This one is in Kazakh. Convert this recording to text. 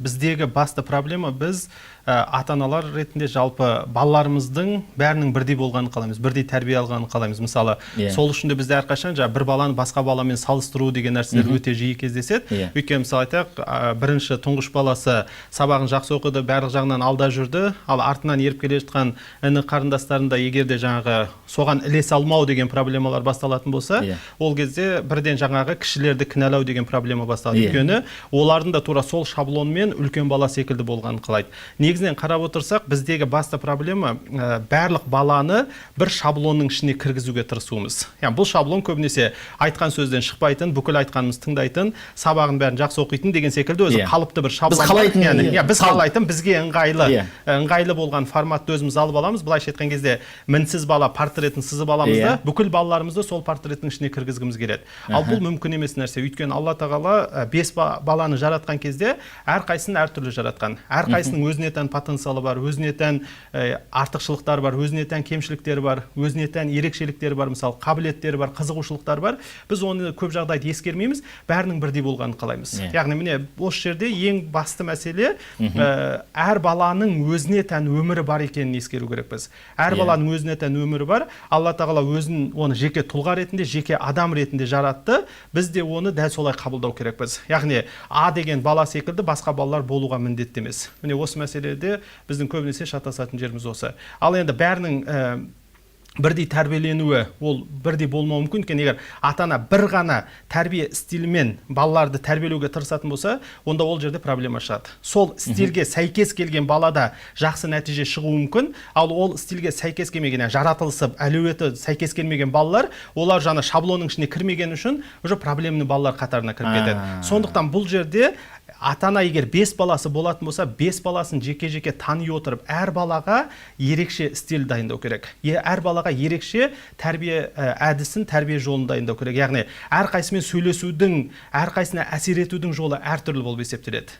Біздегі басты проблема біз ата-аналар ретінде жалпы балаларымыздың бәрінің бірдей болғанын қалаймыз, бірдей тәрбие алғанын қалаймыз. Мысалы, сол үшін де бізде әрқашан бір баланы басқа баламен салыстыру деген нәрселер өте жиі кездеседі. Өйткені мысалы айтайық, бірінші тұңғыш баласы сабағын жақсы оқыды, барлық жағынан алда жүрді, ал артынан еріп келе жатқан іні қарындастарында егер де жаңағы соған ілесе алмау деген проблемалар басталатын болса, ол кезде бірден жаңағы кішілерді кінәлау деген проблема басталады. Өйткені олардың да тура сол шаблонмен үлкен бала секілді болғанын қалайды. Негізінен қарап отырсақ, біздегі басты проблема барлық баланы бір шаблонның ішіне кіргізуге тырысуымыз. Яғни бұл шаблон көбінесе айтқан сөзден шықпайтын, бүкіл айтқанымыз тыңдайтын, сабағын бәрін жақсы оқитын деген секілді өзі қалыпты бір шаблон. Біз қалайтын, бізге ыңғайлы болған форматты өзіміз алып аламыз. Былайша айтқан кезде мінсіз бала портретін сызып аламыз да, бүкіл балаларымызды сол портреттің ішіне кіргізгіміз келеді. Ал бұл мүмкін емес нәрсе. Өйткені Алла тағала 5 баланы жаратқан кезде әрқайсысын әртүрлі жаратқан. Әрқайсының өзіне тән потенциалы бар, өзіне тән артықшылықтары бар, өзіне тән кемшіліктері бар, өзіне тән ерекшеліктері бар, мысалы қабілеттері бар, қызығушылықтары бар. Біз оны көп жағдайда ескермейміз, бәрінің бірдей болғанын қалаймыз. Яғни міне осы жерде ең басты мәселе әр баланың өзіне тән өмірі бар екенін ескеру керекпіз. Әр баланың өзіне тән өмірі бар. Алла тағала өзін оны жеке тұлға ретінде, жеке адам ретінде жаратты. Біз де оны дәл солай қабылдау керекпіз. Яғни А деген бала секілді басқа балалар болуға міндетті емес. Міне осы мәселеде біздің көбінесе шатасатын жеріміз осы. Ал енді бәрінің бірдей тәрбиеленуі ол бірдей болмауы мүмкін. Егер ата-ана бір ғана тәрбие стилімен балаларды тәрбиелеуге тырысатын болса, онда ол жерде проблема шығады. Сол стильге сәйкес келген балада жақсы нәтиже шығуы мүмкін, ал ол стильге сәйкес келмеген, жаратылысы, әлеуеті сәйкес келмеген балалар, олар жаңа шаблонның ішіне кірмеген үшін уже проблемный балалар қатарына кіріп кетеді. Сондықтан бұл жерде ата-ана егер 5 баласы болатын болса, 5 баласын жеке-жеке тани отырып, әр балаға ерекше стиль дайындау керек. Әр балаға ерекше тәрбие әдісін, тәрбие жолын дайындау керек. Яғни әрқайсымен сөйлесудің, әрқайсына әсер етудің жолы әртүрлі болып есептеледі.